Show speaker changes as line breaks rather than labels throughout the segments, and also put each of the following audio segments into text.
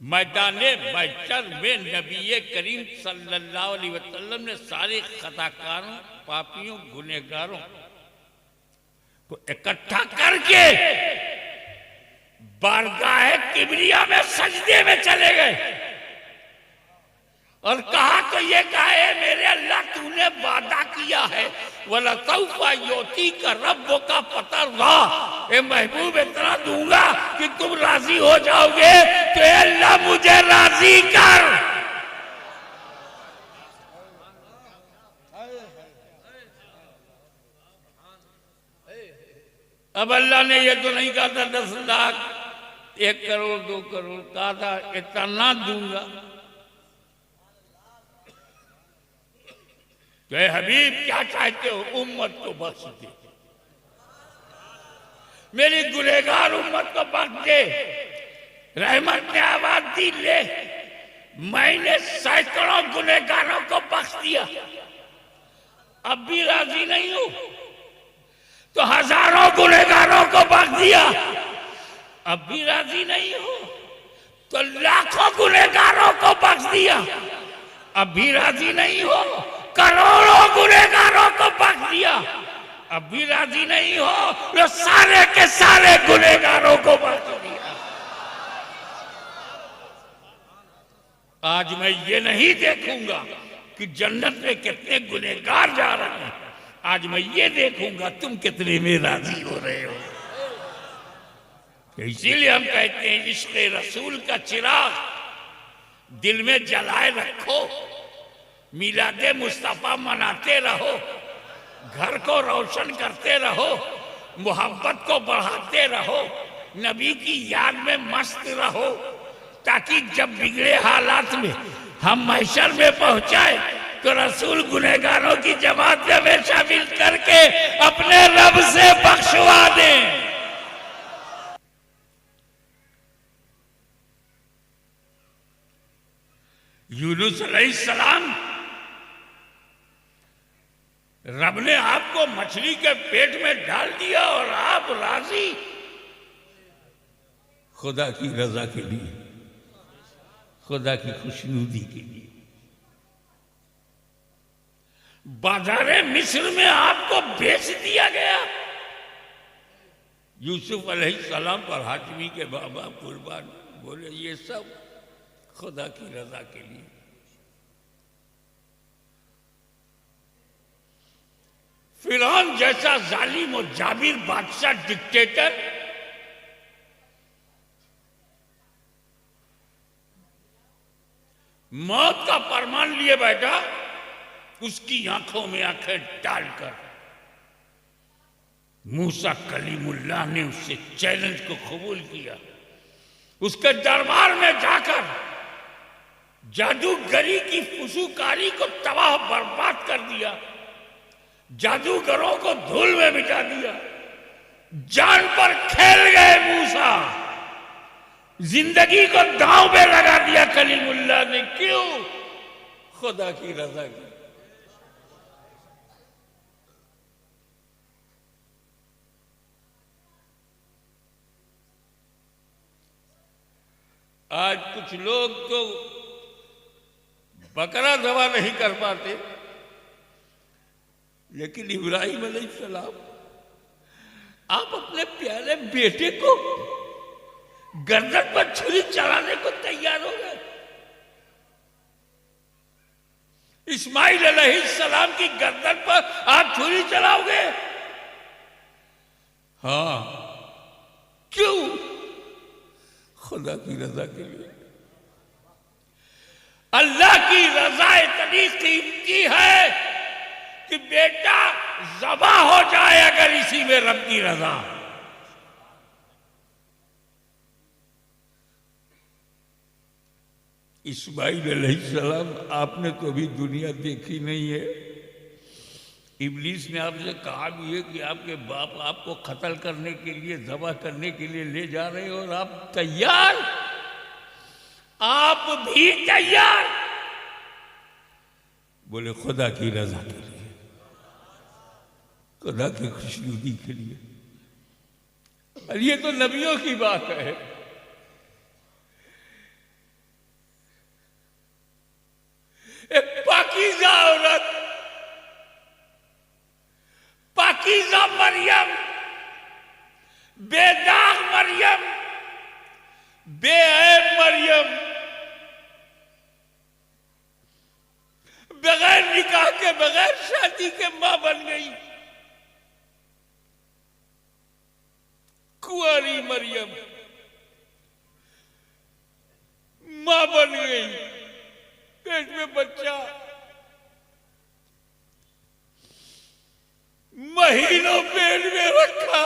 मैदाने महशर में नबी करीम सल्लल्लाहु अलैहि वसल्लम ने सारे खताकारों, पापियों, गुनहगारों को इकट्ठा करके बारगाह किबरिया में सजदे में चले गए और कहा तो ये कहा है मेरे अल्लाह तूने वादा किया है वला तौफा योती का रब का पता रहा ए महबूब इतना दूंगा कि तुम राजी हो जाओगे तो अल्लाह मुझे राजी कर। अब अल्लाह ने ये तो नहीं कहा था 10 लाख 1 करोड़ 2 करोड़, कहा था इतना दूंगा। तो हबीब क्या चाहते हो? उम्मत को बख्श दे, मेरी गुनहगार उम्मत को बख्श दे। रहमत ने आवाज दी ले, मैंने सैकड़ों गुनहगारों को बख्श दिया, अब भी राजी नहीं हूं तो हजारों गुनहगारों को बख्श दिया, अब भी राजी नहीं हूं तो लाखों गुनहगारों को बख्श दिया, अब भी राजी नहीं हो, करोड़ों गुनहगारों को बख्श दिया, अब भी राजी नहीं हो तो सारे के सारे गुनहगारों को बख्श दिया। आज मैं ये नहीं देखूंगा कि जन्नत में कितने गुनहगार जा रहे हैं, आज मैं ये देखूंगा तुम कितने में राजी हो रहे हो। इसीलिए हम कहते हैं इश्क़ रसूल का चिराग दिल में जलाए रखो, मिलादे मुस्तफा मनाते रहो, घर को रोशन करते रहो, मोहब्बत को बढ़ाते रहो, नबी की याद में मस्त रहो, ताकि जब बिगड़े हालात में हम महशर में पहुंचाए तो रसूल गुनहगारों की जमात में हमें शामिल करके अपने रब से बख्शवा दें। यूनुस अलैहिस्सलाम, रब ने आपको मछली के पेट में डाल दिया और आप राजी खुदा की रजा के लिए, खुदा की खुशनुदी के लिए। बाजारे मिस्र में आपको बेच दिया गया। यूसुफ अलैहिस्सलाम पर हाशमी के बाबा कुर्बान बोले ये सब खुदा की रजा के लिए। फिरौन जैसा जालिम और जाबिर बादशाह, डिक्टेटर, मौत का फरमान लिए बैठा, उसकी आंखों में आंखें डालकर मूसा कलीमुल्लाह ने उससे चैलेंज को कबूल किया। उसके दरबार में जाकर जादूगरी की फुसूकारी को तबाह बर्बाद कर दिया, जादूगरों को धूल में मिटा दिया। जान पर खेल गए मूसा, जिंदगी को दांव पे लगा दिया कलीमुल्लाह ने। क्यों? खुदा की रजा की। आज कुछ लोग तो बकरा दवा नहीं कर पाते, लेकिन इब्राहिम अलैहिस्सलाम, आप अपने प्यारे बेटे को गर्दन पर छुरी चलाने को तैयार हो गए। इस्माइल अलैहिस्सलाम की गर्दन पर आप छुरी चलाओगे? हाँ, क्यों? खुदा की रजा के लिए। अल्लाह की रजा इतनी कीमती है कि बेटा ज़बा हो जाए अगर इसी में रब की रजा। इस्माइल अलैहिस्सलाम, आपने तो अभी दुनिया देखी नहीं है। इब्लीस ने आपसे कहा भी है कि आपके बाप आपको कत्ल करने के लिए, ज़बह करने के लिए ले जा रहे हो और आप तैयार, आप भी तैयार। बोले खुदा की रजा के लिए, खुदा की खुशनुदी के लिए। और ये तो नबियों की बात है। मरियम बगैर निकाह के, बगैर शादी के मां बन गई। कुंवारी मरियम मां बन गई, पेट में बच्चा, महीनों पेट में रखा,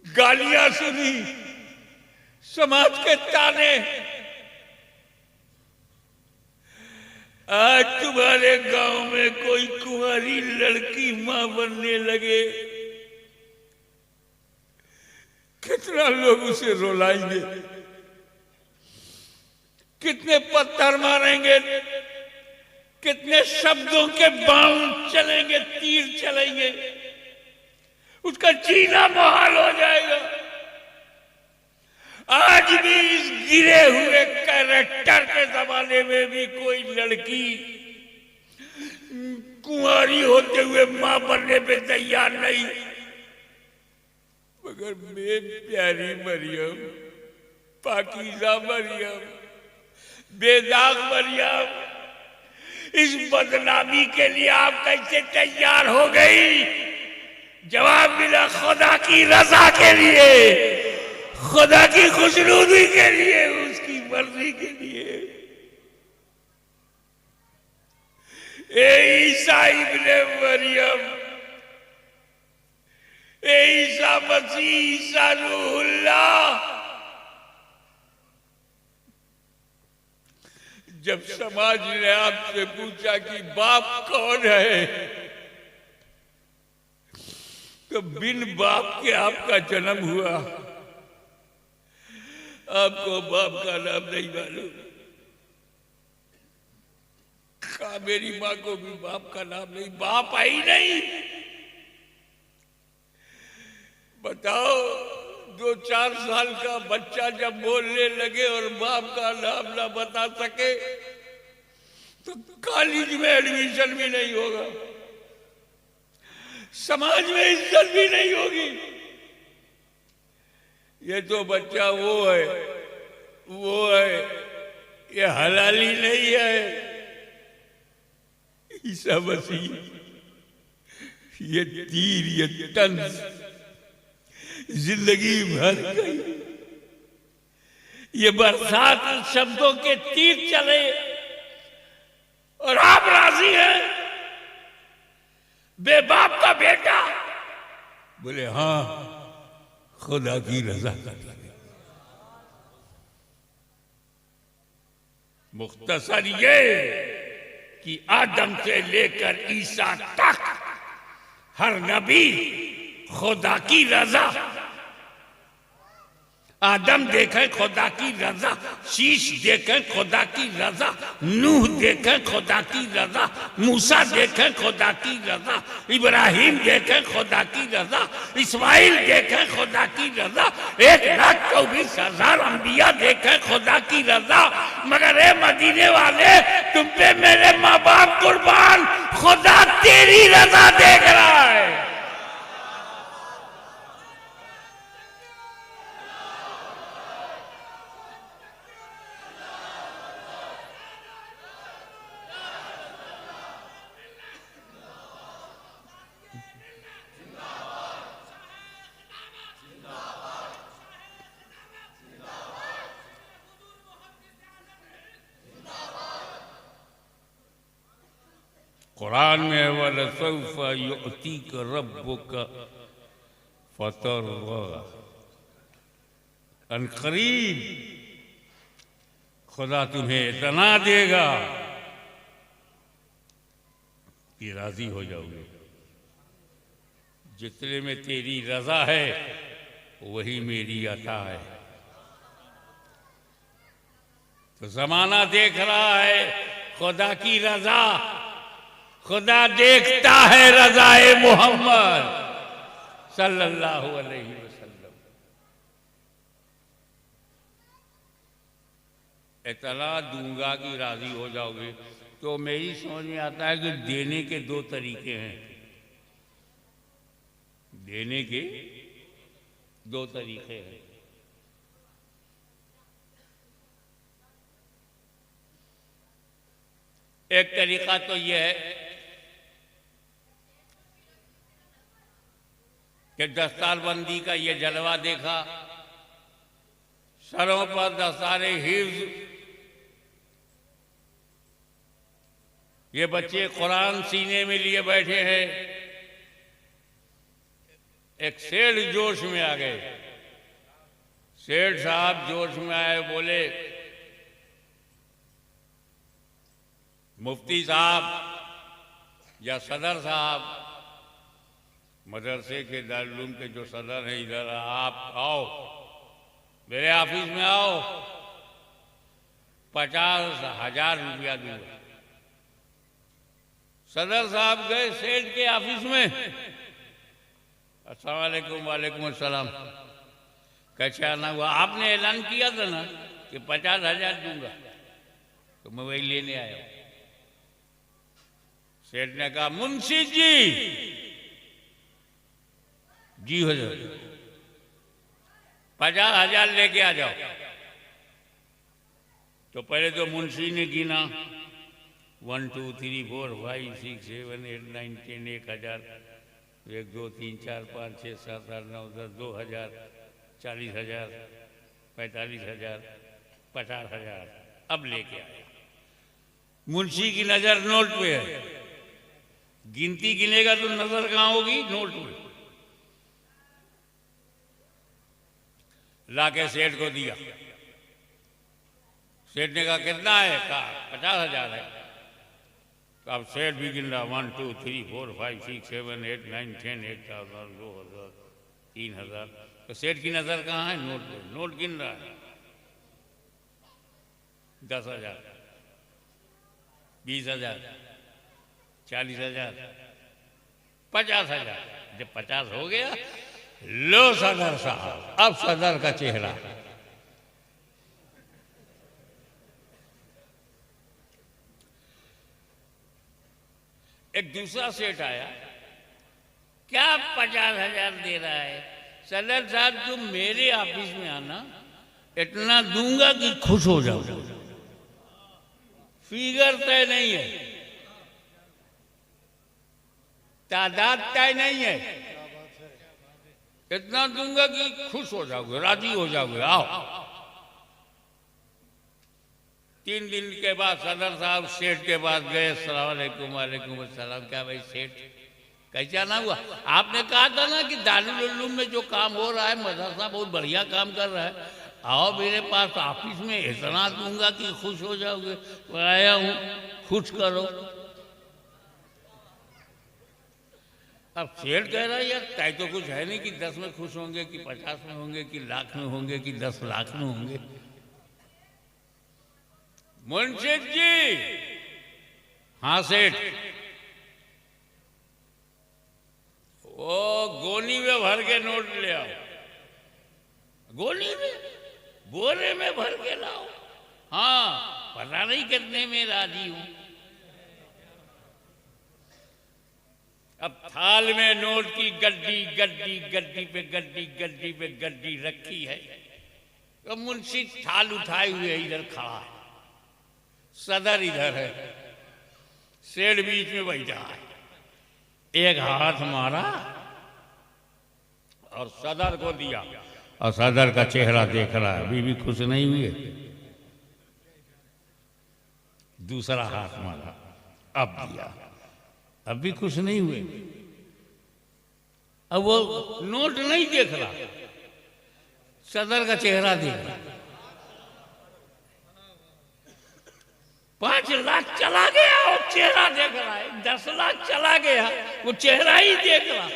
गालियां सुनी, समाज के ताने। आज तुम्हारे गांव में कोई कुंवारी लड़की मां बनने लगे, कितना लोग उसे रुलाएंगे, कितने पत्थर मारेंगे, कितने शब्दों के बाण चलेंगे, तीर चलेंगे, उसका जीना मुहाल हो जाएगा। आज भी इस गिरे हुए कैरेक्टर के जमाने में भी कोई लड़की कुंवारी होते हुए मां बनने पे तैयार नहीं। मगर मेरी प्यारी मरियम, पाकीज़ा मरियम, बेदाग मरियम, इस बदनामी के लिए आप कैसे तैयार हो गई? जवाब मिला, खुदा की रजा के लिए, खुदा की खुशनुदी के लिए, उसकी मर्जी के लिए। ए ईसा इब्ने मरियम, ए ईसा मसीह, ईसा रूहुल्लाह, जब समाज ने आपसे पूछा कि बाप कौन है, तो बिन बाप के आपका जन्म हुआ, आपको बाप का नाम नहीं मालूम। कहा मेरी मां को भी बाप का नाम नहीं, बाप आई नहीं। बताओ, 2-4 साल का बच्चा जब बोलने लगे और बाप का नाम ना बता सके तो कॉलेज में एडमिशन भी नहीं होगा, समाज में इज्जत भी नहीं होगी। ये तो बच्चा वो है, ये हलाली नहीं है। ईसा मसीह, ये तीर, ये तंज जिंदगी भर गई। ये बरसात शब्दों के तीर चले और आप राजी हैं? बेबाप का बेटा बोले हाँ, खुदा की रजा कर लगे। मुख्तसर ये कि आदम से लेकर ईसा तक हर नबी खुदा की रजा, आदम देखे खुदा की रजा, शीश देखे खुदा की रजा, नूह देखे खुदा की रजा, मूसा देखे खुदा की रजा, इब्राहिम देखे खुदा की रजा, इस्माइल देखे खुदा की रजा, 1,24,000 अंबिया देखे खुदा की रजा। मगर ए मदीने वाले, तुम पे मेरे माँ बाप कुर्बान, खुदा तेरी रजा देख रहा है। कुरान में वलसौफा युअतीका रब्बुका फतरदा, अनकरीब खुदा तुम्हें इतना देगा कि राजी हो जाओगे। जितने में तेरी रजा है वही मेरी अता है। तो जमाना देख रहा है खुदा की रजा, खुदा देखता है रज़ाए मोहम्मद सल्लल्लाहु अलैहि वसल्लम। इतना दूंगा कि राजी हो जाओगे। तो मेरी समझ में आता है कि देने के 2 तरीके हैं। देने के 2 तरीके हैं। एक तरीका तो यह है कि दस्तारबंदी का ये जलवा देखा, सरों पर दस्तारे हिफ्ज, ये बच्चे कुरान सीने में लिए बैठे हैं। एक सेठ जोश में आ गए। सेठ साहब जोश में आए, बोले मुफ्ती साहब या सदर साहब, मदरसे के दारुल के जो सदर हैं, इधर आप आओ, मेरे ऑफिस में आओ, 50,000 रुपया दूंगा। सदर साहब गए सेठ के ऑफिस में। अस्सलाम वालेकुम। वालेकुम अस्सलाम। कैसा ना हुआ, आपने ऐलान किया था ना कि 50,000 दूंगा, तो मैं वही लेने आया। सेठ ने कहा मुंशी जी हुजूर 50,000 लेके आ जाओ। तो पहले तो मुंशी ने गिना 1 2 3 4 5 6 7 8 9 10, 1,000, 1 2 3 4 5 6 7 8 9 10, 2,000, 40,000, 45,000, 50,000। अब लेके आया। मुंशी की नजर नोट पे है, गिनती गिनेगा तो नजर कहाँ होगी? नोट में। लाके सेठ को दिया। सेठ ने कहा कितना है? कहा 50,000 है। अब सेठ भी गिन रहा 1 2 3 4 5 6 7 8 9 10, 1,000, 2,000, 3,000। तो सेठ की नजर कहाँ है? नोट पे। नोट गिन रहा है। 10,000, 20,000, 40,000, 50,000। जब 50 हो गया, लो सदर साहब, अब सदर का चेहरा। एक दूसरा सेठ आया, क्या 50,000 दे रहा है? सदर साहब तुम मेरे ऑफिस में आना, इतना दूंगा कि खुश हो जाओ। फिगर तय नहीं है, तादाद तय नहीं है, इतना दूंगा कि खुश हो जाओगे, राजी हो जाओगे, आओ। 3 दिन के बाद सदर साहब सेठ के पास गए। अस्सलाम वालेकुम। वालेकुम अस्सलाम। क्या भाई सेठ, कैसा ना हुआ? आपने कहा था ना कि दारुल उलूम में जो काम हो रहा है, मदरसा बहुत बढ़िया काम कर रहा है, आओ मेरे पास ऑफिस में, इतना दूंगा कि खुश हो जाओगे। तो आया हूँ, खुश करो। अब सेठ कह रहा है यार तय तो कुछ है नहीं कि 10 में खुश होंगे, कि 50 में होंगे, कि लाख में होंगे, कि 10 लाख में होंगे। मुंशी जी। हाँ सेठ। वो गोनी में भर के नोट ले आओ। गोनी में? बोरे में भर के लाओ। हाँ, पता नहीं कितने में राजी हूं। अब थाल में नोट की गड्डी गड्डी गड्डी पे गड्डी गड्डी पे गड्डी रखी है। तो मुंशी थाल उठाए हुए इधर खड़ा है, सदर इधर है, सेठ बीच में बैठा है। एक हाथ मारा और सदर को दिया, और सदर का चेहरा देख रहा है, अभी भी खुश नहीं हुए। दूसरा हाथ मारा, अब दिया, अब भी खुश नहीं हुए। अब वो नोट नहीं देख रहा, सदर का चेहरा देख रहा। 5 लाख चला गया, वो चेहरा देख रहा है। 10 लाख चला गया, वो चेहरा ही देख रहा।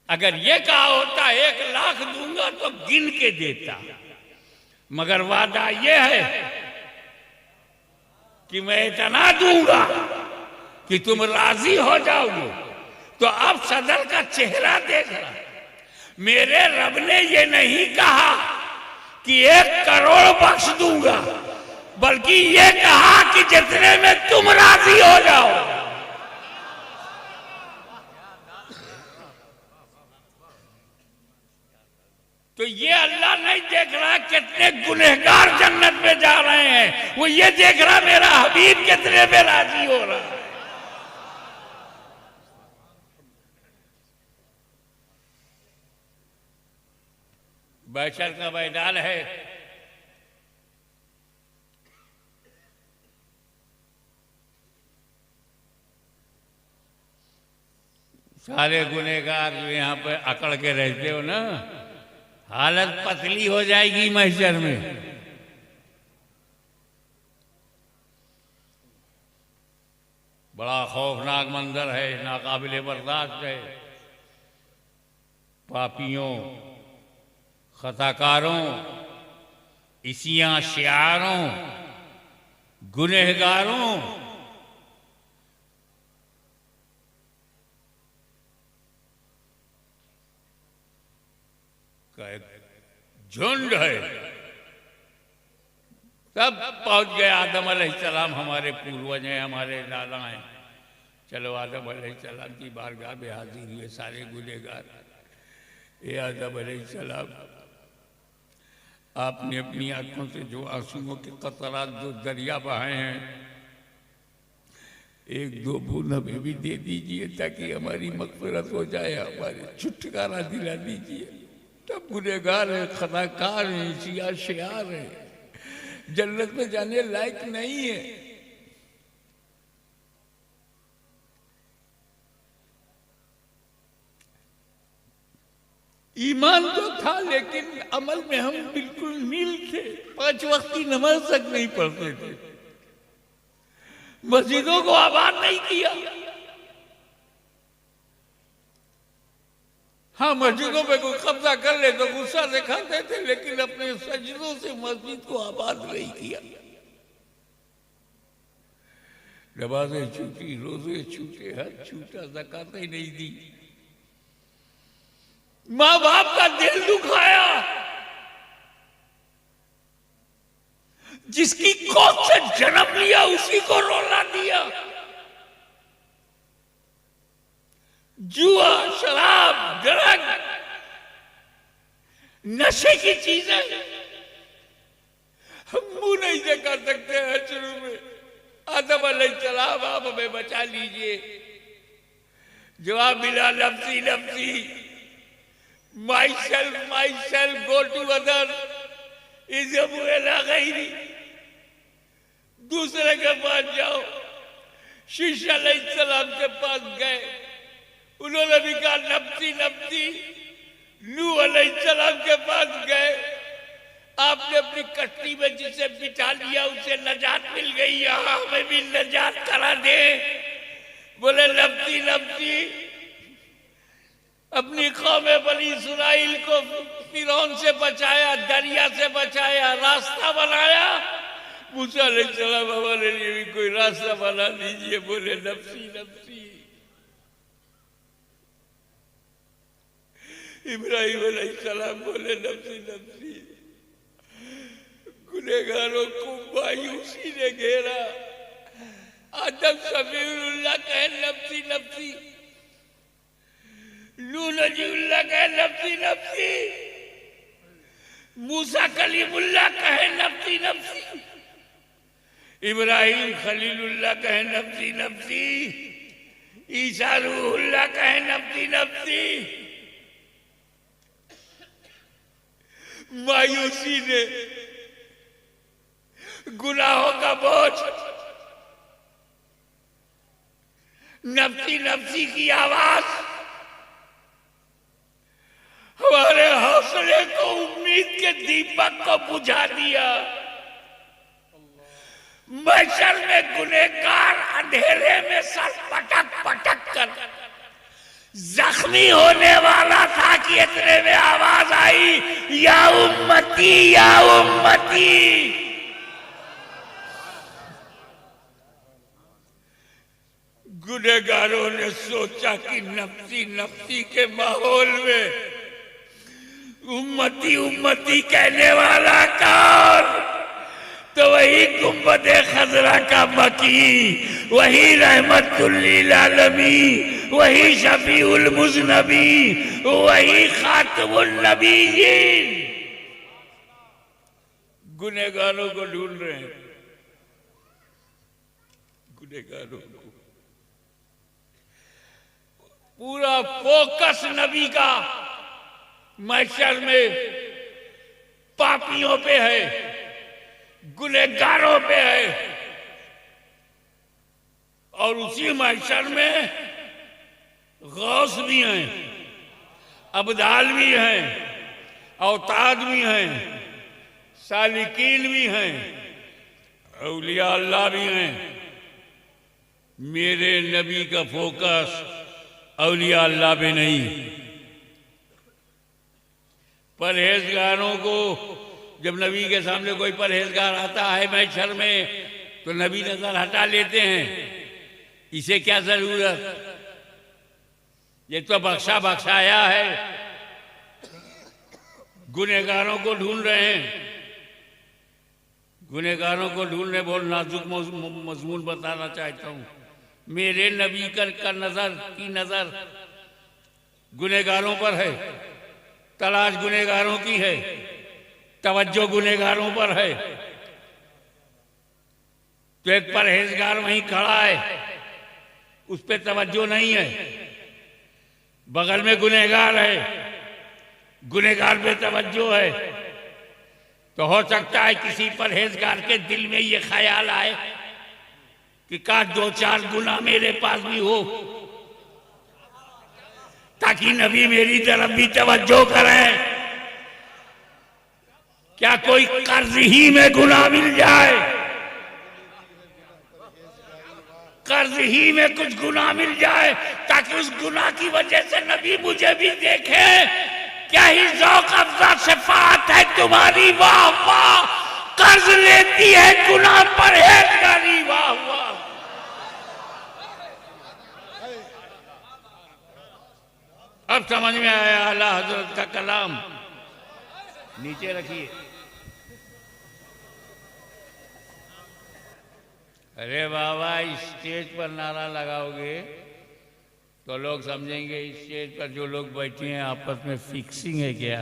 अगर ये कहा होता 1 लाख दूंगा तो गिन के देता, मगर वादा ये है कि मैं इतना दूंगा कि तुम राजी हो जाओगे। तो अब सदर का चेहरा देख रहा। मेरे रब ने ये नहीं कहा कि 1 करोड़ बख्श दूंगा, बल्कि ये कहा कि जितने में तुम राजी हो जाओ। तो ये अल्लाह नहीं देख रहा कितने गुनहगार जन्नत में जा रहे हैं, वो ये देख रहा मेरा हबीब कितने में राजी हो रहा है। बैशर का मैदान है, सारे गुनहगार जो यहाँ पे अकड़ के रहते हो ना, हालत पतली हो जाएगी महशर में। बड़ा खौफनाक मंजर है, नाकाबिले बर्दाश्त है। पापियों, खताकारों, इसियां शियारों, गुनहगारों का एक झुंड है। सब पहुंच गए। आदम अलैहिस्सलाम हमारे पूर्वज हैं, हमारे दादा हैं। चलो आदम अलैहिस्सलाम की बारगाह में हाजिर हुए सारे गुनहगार। ये आदम अलैहिस्सलाम, आपने अपनी आंखों से जो आंसुओं के कतरात जो दरिया बहाए हैं, एक दो बूंद हमें भी दे दीजिए ताकि हमारी मग़फ़िरत हो जाए, हमारे छुटकारा दिला दीजिए। तब गुनहगार है, खताकार है, इसियां शियार है, जन्नत में जाने लायक नहीं है। ईमान तो था लेकिन अमल में हम बिल्कुल नील थे। 5 वक्त की नमाज तक नहीं पढ़ते थे, मस्जिदों को आबाद नहीं किया। हाँ, मस्जिदों पे कोई कब्जा कर ले तो गुस्सा दिखाते थे, लेकिन अपने सजदों से मस्जिद को आबाद नहीं किया। नमाजें छूटी, रोजे छूटे, हज छूटा, ज़कातें नहीं दी, माँ बाप का दिल दुखाया, जिसकी गोद से जन्म लिया उसी को रोला दिया। जुआ, शराब, ड्रग, नशे की चीजें हम मुंह नहीं दिखा सकते हैं। शुरू में आदम अलैहिस्सलाम, आप हमें बचा लीजिए। जवाब मिला नफ्सी नफ्सी, my self, go to other, गैरी, दूसरे के पास जाओ। शीश अलैहिस्सलाम के पास गए, उन्होंने भी कहा नफ्सी नफ्सी। नूह अलैहिस्सलाम के पास गए, आपने अपनी कश्ती में जिसे बिठा लिया उसे नजात मिल गई, यहाँ हमें भी नजात करा दे। बोले नफ्सी नफ्सी। अपनी कौम बनी इस्राइल को फिरौन से बचाया, दरिया से बचाया, रास्ता बनाया। मूसा अलैहिस्सलाम, हमारे लिए भी कोई रास्ता बना दीजिए। बोले नफ्सी नफ्सी। इब्राहिम अलैहिस्सलाम बोले नफ्सी नफ्सी। गुनहगारों को मायूसी ने घेरा। आदम समीउल्लाह कहे नफ्सी नफ्सी, नूह नजीउल्लाह कहे नफ्सी नफ्सी, मूसा कलीमुल्लाह कहे नफ्सी नफ्सी, इब्राहिम खलीलुल्लाह कहे नफ्सी नफ्सी, ईसा रूहुल्लाह कहे नफ्सी नफ्सी। मायूसी ने गुनाहों का बोझ, नफ्सी नफ्सी की आवाज हमारे हौसले को, उम्मीद के दीपक को बुझा दिया। महशर में गुनहगार अंधेरे में सर पटक पटक कर जख्मी होने वाला था कि इतने में आवाज आई, या उम्मती या उम्मती। गुनहगारों ने सोचा कि नफ्सी नफ्सी के माहौल में उम्मती उम्मती कहने वाला कौन? तो वही गुंबद खजरा का मकी, वही रहमतुल लिल आलमीन, वही शफीउल मुज़नबी, वही खातमुन नबीयीन। गुनहगारों को ढूंढ रहे हैं, गुनहगारों को। पूरा फोकस नबी का महशर में पापियों पे है, गुनहगारों पे है। और उसी महशर में गौस भी हैं, अबदाल भी हैं, औताद भी हैं, सालिकीन भी हैं, औलिया अल्लाह भी हैं। मेरे नबी का फोकस औलिया अल्लाह पे नहीं। परहेजगारों को जब नबी के सामने कोई परहेजगार आता है महशर में तो नबी नजर हटा लेते हैं। इसे क्या जरूरत, ये तो बख्शा बख्शाया है। गुनहगारों को ढूंढ रहे हैं, गुनहगारों को ढूंढने बहुत नाजुक मजमून बताना चाहता हूं। मेरे नबी का नजर गुनहगारों पर है, तलाश गुनहगारों की है, तवज्जो गुनहगारों पर है। तो एक परहेजगार वहीं खड़ा है, उस पर तवज्जो नहीं है। बगल में गुनहगार है, गुनहगार पे तवज्जो है। तो हो सकता है किसी परहेजगार के दिल में ये ख्याल आए कि काश 2-4 गुना मेरे पास भी हो, ताकि नबी मेरी तरफ भी तवज्जो करें। क्या कोई कर्ज ही में गुनाह मिल जाए, कर्ज ही में कुछ गुनाह मिल जाए, ताकि उस गुनाह की वजह से नबी मुझे भी देखे। क्या ही ज़ौक़ अफ़ज़ा सिफ़ात है तुम्हारी, वाह वाह। कर्ज लेती है गुनाह परहेज़गारी, वाह वाह। अब समझ में आया आला हज़रत का कलाम। नीचे रखिए। अरे बाबा, स्टेज पर नारा लगाओगे तो लोग समझेंगे स्टेज पर जो लोग बैठे हैं आपस में फिक्सिंग है क्या।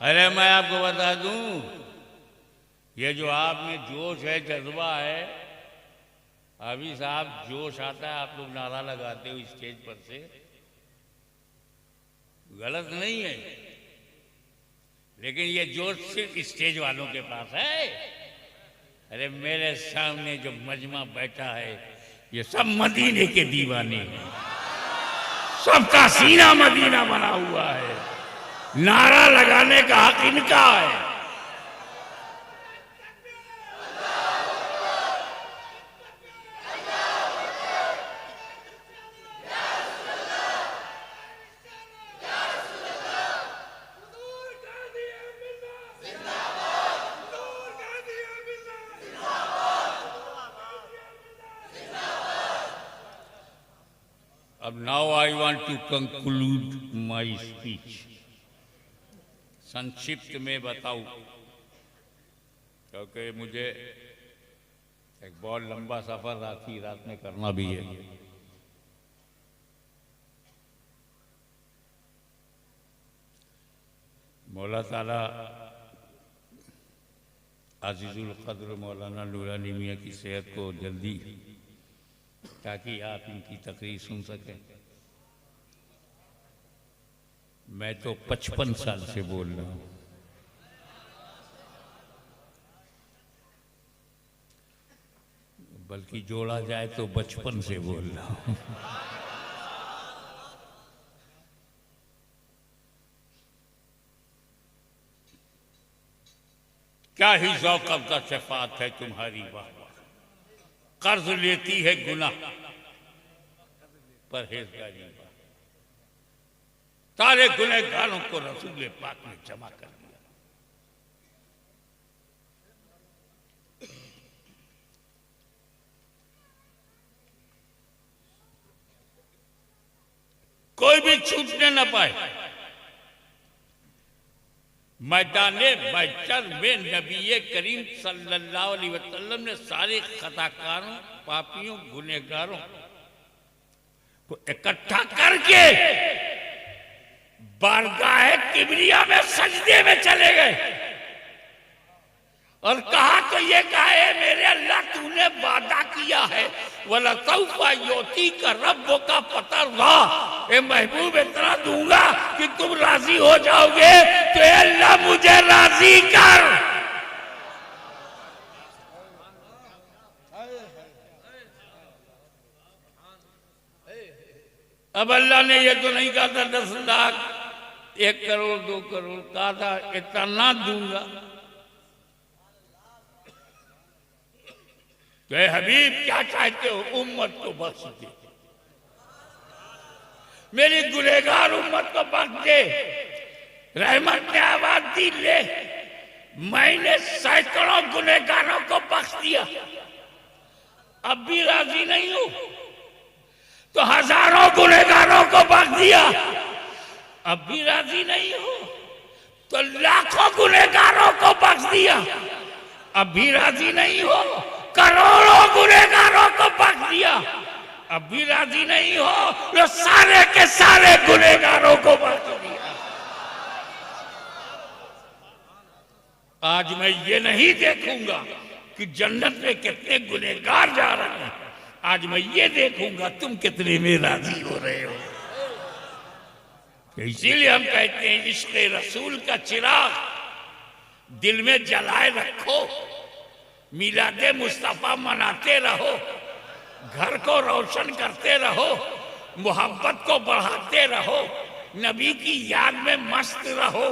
अरे मैं आपको बता दूं, ये जो आप में जोश है, जज्बा है, अभी साहब जोश आता है आप लोग नारा लगाते हो स्टेज पर से, गलत नहीं है। लेकिन ये जोश सिर्फ स्टेज वालों के पास है। अरे मेरे सामने जो मजमा बैठा है ये सब मदीने के दीवाने हैं, सबका सीना मदीना बना हुआ है। नारा लगाने का हक इनका है। अब now I want to conclude my speech. संक्षिप्त में बताऊं, क्योंकि मुझे एक बहुत लंबा सफर रात में करना भी है। मौला ताला अजीजुल कद्र मौलाना नूरानी मियां की सेहत को जल्दी, ताकि आप इनकी तकरीर सुन सकें। मैं तो 55 साल से बोल रहा हूं। बल्कि जोड़ा जाए तो बचपन से बोल रहा हूं। क्या ही ज़ौक़ अफ़ज़ा सिफ़ात है तुम्हारी, वाह वाह। कर्ज लेती है गुनाह परहेज़गारी। सारे गुनहगारों को रसूल पाक ने जमा कर दिया। कोई भी छूटने न पाए। मैदाने महशर में नबी करीम सल्लल्लाहु अलैहि वसल्लम ने सारे खताकारों, पापियों, गुनहगारों को इकट्ठा करके बारगाह किबरिया में सजदे में चले गए और कहा तो ये कहा है मेरे अल्लाह तूने वादा किया है वाला तौफा योती का रब का पता रहा, ए महबूब इतना दूंगा कि तुम राजी हो जाओगे, तो अल्लाह मुझे राजी कर। अब अल्लाह ने ये तो नहीं कहा था 10 लाख 1 करोड़ 2 करोड़, कहा था इतना दूंगा। तो हबीब क्या चाहते हो? उम्मत को बख्श दे, मेरी गुनहगार उम्मत को बख्श दे। रहमत ने आवाज दी ले, मैंने सैकड़ों गुनहगारों को बख्श दिया, अब भी राजी नहीं हूं, तो हजारों गुनहगारों को बख्श दिया, अब भी राजी नहीं हो, तो लाखों गुनहगारों को बख्श दिया, अब भी राजी नहीं हो, करोड़ों गुनहगारों को बख्श दिया, अब भी राजी नहीं हो, तो सारे के सारे गुनहगारों को बख्श दिया। आज मैं ये नहीं देखूंगा कि जन्नत में कितने गुनहगार जा रहे हैं, आज मैं ये देखूंगा तुम कितने में राजी हो रहे हो। इसीलिए हम कहते हैं इश्क रसूल का चिराग दिल में जलाए रखो, मिलादे मुस्तफा मनाते रहो, घर को रोशन करते रहो, मोहब्बत को बढ़ाते रहो, नबी की याद में मस्त रहो,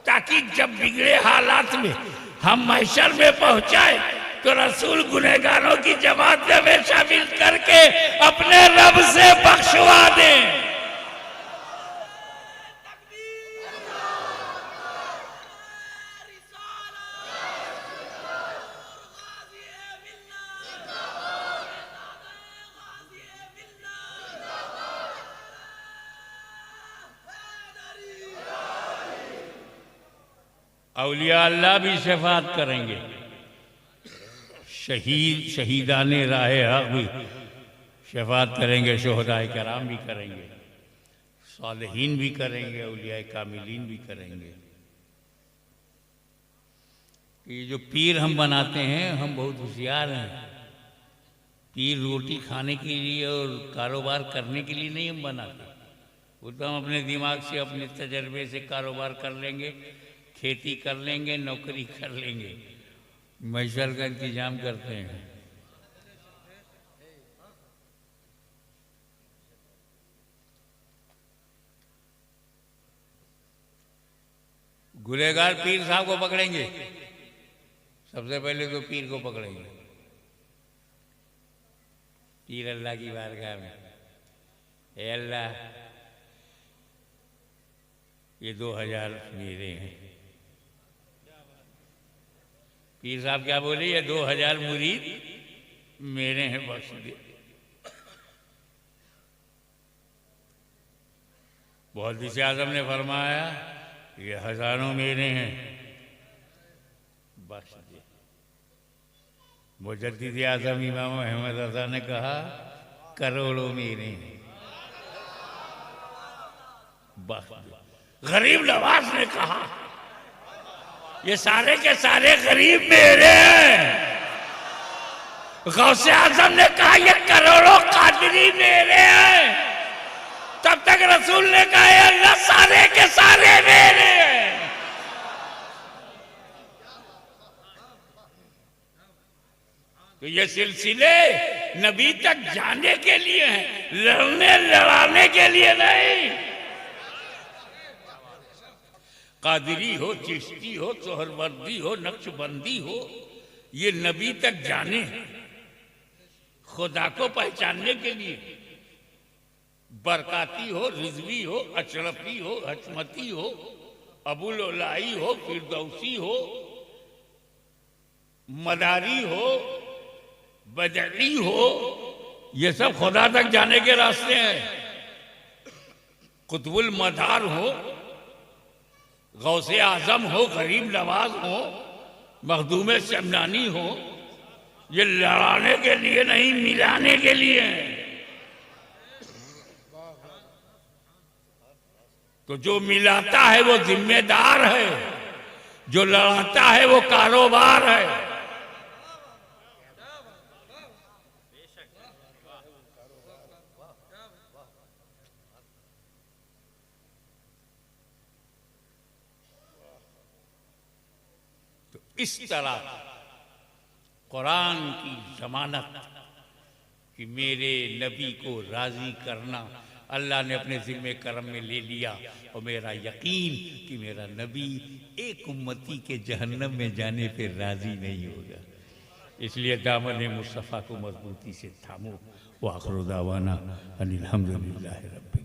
ताकि जब बिगड़े हालात में हम महशर में पहुंचाए तो रसूल गुनहगारों की जमात में शामिल करके अपने रब से बख्शवा दें। औलिया अल्लाह भी शफात करेंगे, शहीदाने राहे हक भी शफात करेंगे, शोहदाए कराम भी करेंगे, सालिहीन भी करेंगे, औलिया कामिलीन भी करेंगे। ये जो पीर हम बनाते हैं, हम बहुत होशियार हैं। पीर रोटी खाने के लिए और कारोबार करने के लिए नहीं हम बनाते, वो तो हम अपने दिमाग से, अपने तजर्बे से कारोबार कर लेंगे, खेती कर लेंगे, नौकरी कर लेंगे, महशर का इंतजाम करते हैं। गुनहगार पीर साहब को पकड़ेंगे, सबसे पहले तो पीर को पकड़ेंगे। पीर अल्लाह की बारगाह में, ए अल्लाह ये 2000 मेरे हैं। पीर साहब क्या बोले? ये 2000 मुरीद मेरे हैं, बख्श दे। बहुत से आजम ने फरमाया ये हजारों मेरे हैं, बख्श दे। मुजद्दिद आजम इमाम अहमद रज़ा ने कहा करोड़ों मेरे हैं, बख्श दे। गरीब नवाज ने कहा ये सारे के सारे गरीब मेरे हैं। गौसे आजम ने कहा ये करोड़ों कादरी मेरे हैं। तब तक रसूल ने कहा अल्लाह सारे के सारे मेरे हैं। तो ये सिलसिले नबी तक जाने के लिए हैं, लड़ने लड़ाने के लिए नहीं। कादरी हो, चिश्ती हो, सोहरवर्दी हो, नक्शबंदी हो, ये नबी तक जाने, खुदा को पहचानने के लिए। बरकाती हो, रिजवी हो, अशरफी हो, हशमती हो, अबुल ओलाई हो, फिरदौसी हो, मदारी हो, बदली हो, ये सब खुदा तक जाने के रास्ते हैं। कुतुबुल मदार हो, गौसे आजम हो, गरीब नवाज हो, मखदूम शमनानी हो, ये लड़ाने के लिए नहीं, मिलाने के लिए है। तो जो मिलाता है वो जिम्मेदार है, जो लड़ाता है वो कारोबार है। तो इस तरह कुरान की जमानत कि मेरे नबी को राजी करना अल्लाह ने अपने ज़िम्मे करम में ले लिया, और मेरा यकीन कि मेरा नबी एक उम्मती के जहन्नम में जाने पे राजी नहीं होगा। इसलिए दामन मुस्तफ़ा को मजबूती से थामो। व आखिर दावाना अनिल हम्दुलिल्लाहि रब्बिल